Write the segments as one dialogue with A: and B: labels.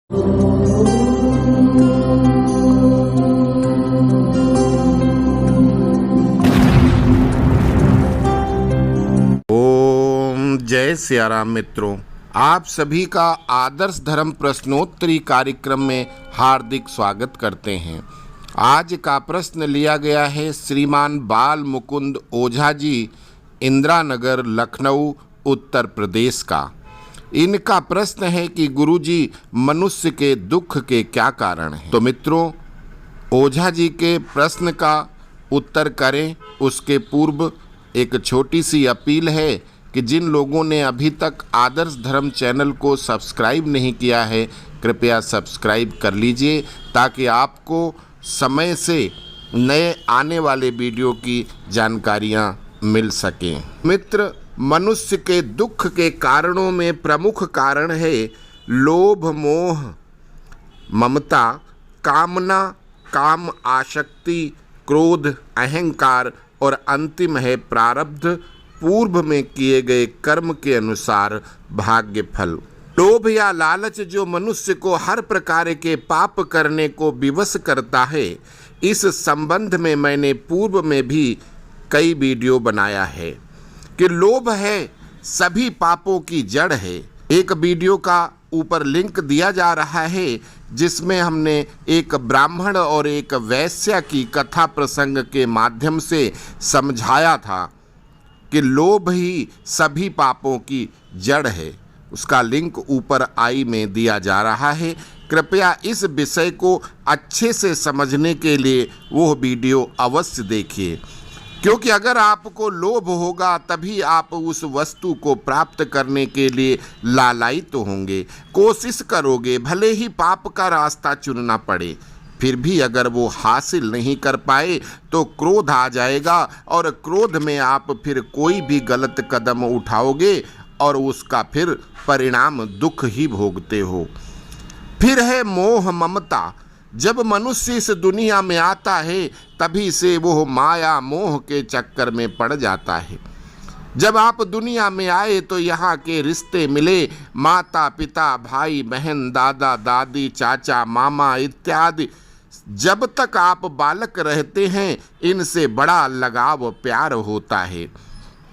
A: ओम जय सियाराम। मित्रों, आप सभी का आदर्श धर्म प्रश्नोत्तरी कार्यक्रम में हार्दिक स्वागत करते हैं। आज का प्रश्न लिया गया है श्रीमान बाल मुकुंद ओझा जी, इंदिरा नगर, लखनऊ, उत्तर प्रदेश का। इनका प्रश्न है कि गुरुजी, मनुष्य के दुख के क्या कारण हैं? तो मित्रों, ओझा जी के प्रश्न का उत्तर करें उसके पूर्व एक छोटी सी अपील है कि जिन लोगों ने अभी तक आदर्श धर्म चैनल को सब्सक्राइब नहीं किया है, कृपया सब्सक्राइब कर लीजिए ताकि आपको समय से नए आने वाले वीडियो की जानकारियां मिल सकें। मित्र, मनुष्य के दुख के कारणों में प्रमुख कारण है लोभ, मोह, ममता, कामना, काम आसक्ति, क्रोध, अहंकार और अंतिम है प्रारब्ध, पूर्व में किए गए कर्म के अनुसार भाग्य फल। लोभ या लालच जो मनुष्य को हर प्रकार के पाप करने को विवश करता है, इस संबंध में मैंने पूर्व में भी कई वीडियो बनाया है कि लोभ है सभी पापों की जड़ है। एक वीडियो का ऊपर लिंक दिया जा रहा है जिसमें हमने एक ब्राह्मण और एक वैश्य की कथा प्रसंग के माध्यम से समझाया था कि लोभ ही सभी पापों की जड़ है। उसका लिंक ऊपर आई में दिया जा रहा है। कृपया इस विषय को अच्छे से समझने के लिए वो वीडियो अवश्य देखिए, क्योंकि अगर आपको लोभ होगा तभी आप उस वस्तु को प्राप्त करने के लिए लालायित होंगे, कोशिश करोगे, भले ही पाप का रास्ता चुनना पड़े। फिर भी अगर वो हासिल नहीं कर पाए तो क्रोध आ जाएगा और क्रोध में आप फिर कोई भी गलत कदम उठाओगे और उसका फिर परिणाम दुख ही भोगते हो। फिर है मोह, ममता। जब मनुष्य इस दुनिया में आता है तभी से वो माया मोह के चक्कर में पड़ जाता है। जब आप दुनिया में आए तो यहाँ के रिश्ते मिले, माता पिता, भाई बहन, दादा दादी, चाचा मामा इत्यादि। जब तक आप बालक रहते हैं इनसे बड़ा लगाव प्यार होता है।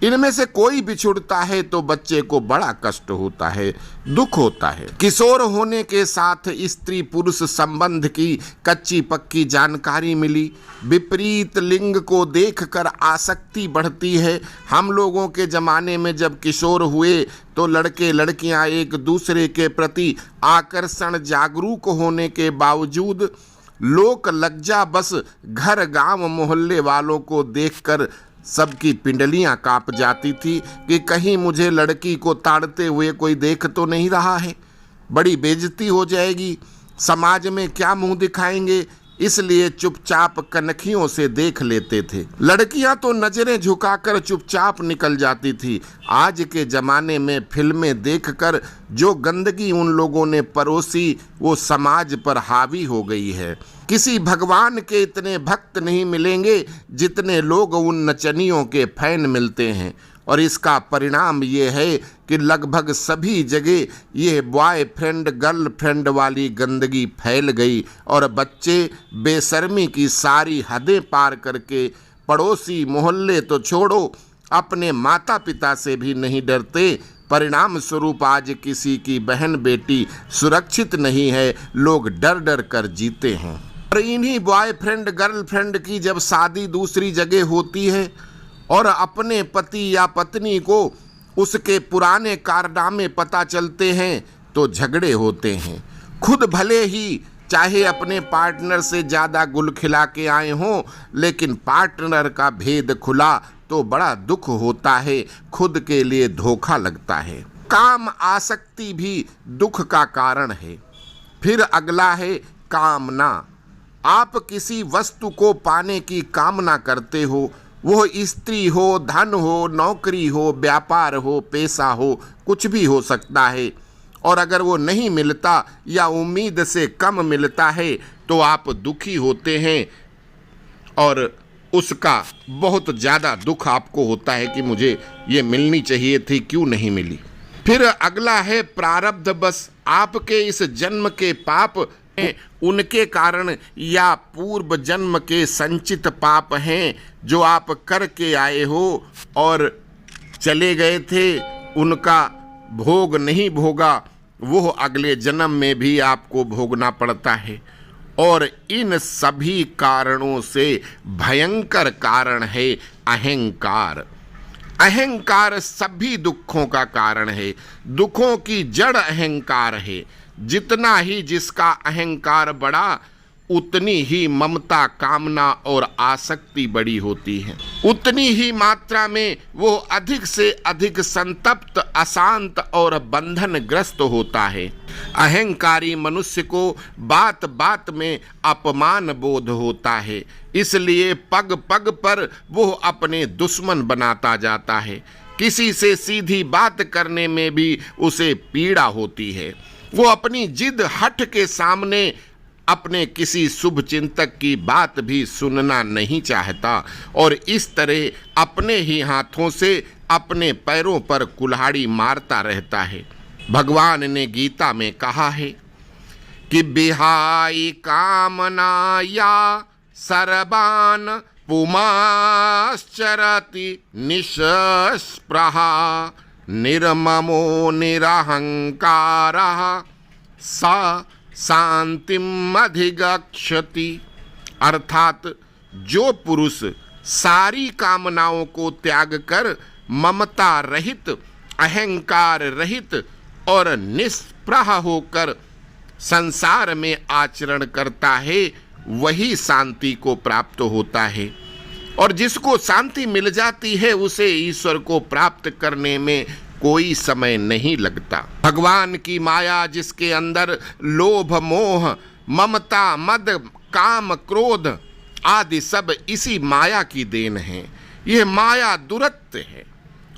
A: इनमें से कोई बिछुड़ता है तो बच्चे को बड़ा कष्ट होता है, दुख होता है। किशोर होने के साथ स्त्री पुरुष संबंध की कच्ची पक्की जानकारी मिली। विपरीत लिंग को देखकर आसक्ति बढ़ती है। हम लोगों के ज़माने में जब किशोर हुए तो लड़के लड़कियां एक दूसरे के प्रति आकर्षण जागरूक होने के बावजूद लोक लज्जा बस घर गांव मोहल्ले वालों को देखकर सबकी पिंडलियां कांप जाती थी कि कहीं मुझे लड़की को ताड़ते हुए कोई देख तो नहीं रहा है, बड़ी बेइज्जती हो जाएगी, समाज में क्या मुंह दिखाएंगे, इसलिए चुपचाप कनखियों से देख लेते थे। लड़कियां तो नजरें झुकाकर चुपचाप निकल जाती थी। आज के ज़माने में फिल्में देखकर जो गंदगी उन लोगों ने परोसी वो समाज पर हावी हो गई है। किसी भगवान के इतने भक्त नहीं मिलेंगे जितने लोग उन नचनियों के फैन मिलते हैं, और इसका परिणाम ये है कि लगभग सभी जगह ये बॉयफ्रेंड गर्लफ्रेंड वाली गंदगी फैल गई और बच्चे बेशर्मी की सारी हदें पार करके पड़ोसी मोहल्ले तो छोड़ो अपने माता पिता से भी नहीं डरते। परिणाम स्वरूप आज किसी की बहन बेटी सुरक्षित नहीं है, लोग डर डर कर जीते हैं। और इन्हीं बॉयफ्रेंड गर्लफ्रेंड की जब शादी दूसरी जगह होती है और अपने पति या पत्नी को उसके पुराने कारनामे पता चलते हैं तो झगड़े होते हैं। खुद भले ही चाहे अपने पार्टनर से ज़्यादा गुल खिला के आए हों, लेकिन पार्टनर का भेद खुला तो बड़ा दुख होता है, खुद के लिए धोखा लगता है। काम आसक्ति भी दुख का कारण है। फिर अगला है कामना। आप किसी वस्तु को पाने की कामना करते हो, वो स्त्री हो, धन हो, नौकरी हो, व्यापार हो, पैसा हो, कुछ भी हो सकता है, और अगर वो नहीं मिलता या उम्मीद से कम मिलता है तो आप दुखी होते हैं और उसका बहुत ज़्यादा दुख आपको होता है कि मुझे ये मिलनी चाहिए थी, क्यों नहीं मिली। फिर अगला है प्रारब्ध बस आपके इस जन्म के पाप हैं, उनके कारण या पूर्व जन्म के संचित पाप हैं जो आप करके आए हो और चले गए थे, उनका भोग नहीं भोगा, वो अगले जन्म में भी आपको भोगना पड़ता है। और इन सभी कारणों से भयंकर कारण है अहंकार। अहंकार सभी दुखों का कारण है, दुखों की जड़ अहंकार है। जितना ही जिसका अहंकार बढ़ा, उतनी ही ममता, कामना और आसक्ति बड़ी होती है, उतनी ही मात्रा में वो अधिक से अधिक संतप्त, अशांत और बंधनग्रस्त होता है। अहंकारी मनुष्य को बात बात में अपमान बोध होता है, इसलिए पग पग पर वो अपने दुश्मन बनाता जाता है। किसी से सीधी बात करने में भी उसे पीड़ा होती है। वो अपनी जिद हट के सामने अपने किसी शुभ चिंतक की बात भी सुनना नहीं चाहता और इस तरह अपने ही हाथों से अपने पैरों पर कुल्हाड़ी मारता रहता है। भगवान ने गीता में कहा है कि बिहाई कामना या सर्वान पुमाश्चरति निःस्पृहा निर्ममो निरहंकारः सा शांतिम अधिगच्छति। अर्थात जो पुरुष सारी कामनाओं को त्याग कर ममता रहित, अहंकार रहित और निष्प्रह होकर संसार में आचरण करता है, वही शांति को प्राप्त होता है। और जिसको शांति मिल जाती है, उसे ईश्वर को प्राप्त करने में कोई समय नहीं लगता। भगवान की माया जिसके अंदर लोभ, मोह, ममता, मद, काम, क्रोध आदि सब इसी माया की देन है। यह माया दुरत्व है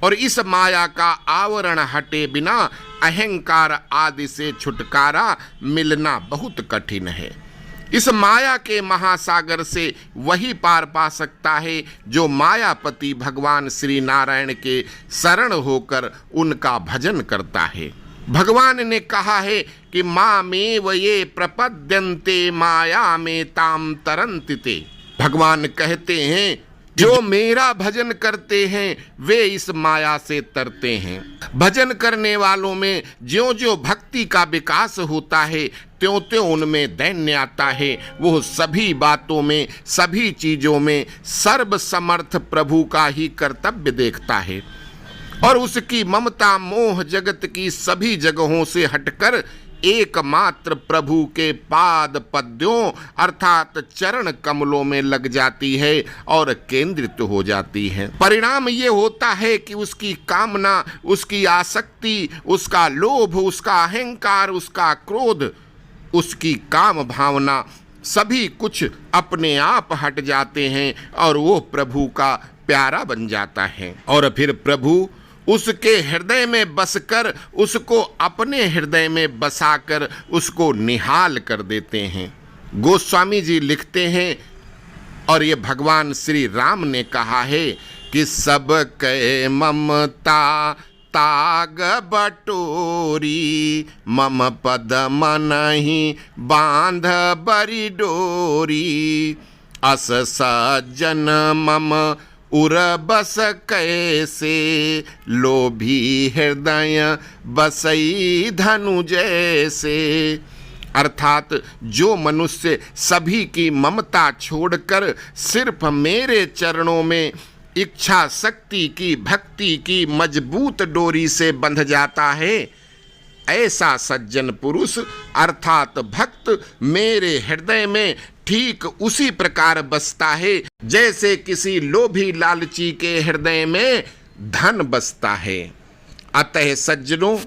A: और इस माया का आवरण हटे बिना अहंकार आदि से छुटकारा मिलना बहुत कठिन है। इस माया के महासागर से वही पार पा सकता है जो मायापति भगवान श्री नारायण के शरण होकर उनका भजन करता है। भगवान ने कहा है कि मामेव ये प्रपद्यन्ते माया में ताम तरन्ति ते। भगवान कहते हैं जो मेरा भजन करते हैं वे इस माया से तरते हैं। भजन करने वालों में ज्यों ज्यों भक्ति का विकास होता है, त्यों त्यों उनमें दैन्य आता है। वो सभी बातों में, सभी चीजों में सर्वसमर्थ प्रभु का ही कर्तव्य देखता है और उसकी ममता, मोह जगत की सभी जगहों से हटकर एकमात्र प्रभु के पाद पद्यों अर्थात चरण कमलों में लग जाती है और केंद्रित हो जाती है। परिणाम ये होता है कि उसकी कामना, उसकी आसक्ति, उसका लोभ, उसका अहंकार, उसका क्रोध, उसकी काम भावना सभी कुछ अपने आप हट जाते हैं और वो प्रभु का प्यारा बन जाता है। और फिर प्रभु उसके हृदय में बसकर उसको अपने हृदय में बसाकर उसको निहाल कर देते हैं। गोस्वामी जी लिखते हैं और ये भगवान श्री राम ने कहा है कि सब कै ममता ताग बटोरी, मम पद मनहि बांध बरी डोरी, अस सज्जन मम उर बस कैसे, लोभी हृदय बसई धनु जैसे। अर्थात जो मनुष्य सभी की ममता छोड़कर सिर्फ मेरे चरणों में इच्छा शक्ति की, भक्ति की मजबूत डोरी से बंध जाता है, ऐसा सज्जन पुरुष अर्थात भक्त मेरे हृदय में ठीक उसी प्रकार बसता है जैसे किसी लोभी लालची के हृदय में धन बसता है। अतः सज्जनों,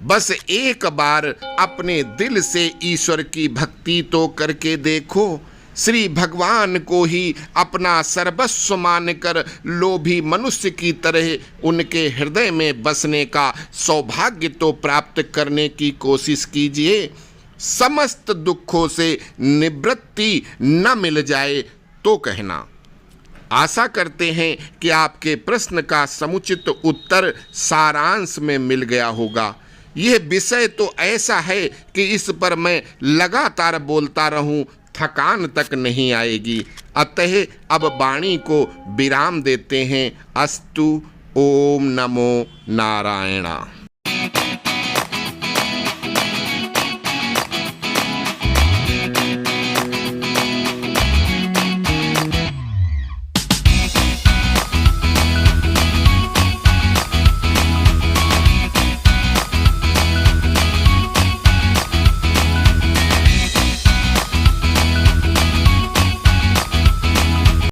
A: बस एक बार अपने दिल से ईश्वर की भक्ति तो करके देखो। श्री भगवान को ही अपना सर्वस्व मानकर लोभी मनुष्य की तरह उनके हृदय में बसने का सौभाग्य तो प्राप्त करने की कोशिश कीजिए। समस्त दुखों से निवृत्ति न मिल जाए तो कहना। आशा करते हैं कि आपके प्रश्न का समुचित उत्तर सारांश में मिल गया होगा। यह विषय तो ऐसा है कि इस पर मैं लगातार बोलता रहूं, थकान तक नहीं आएगी। अतः अब वाणी को विराम देते हैं। अस्तु। ओम नमो नारायण।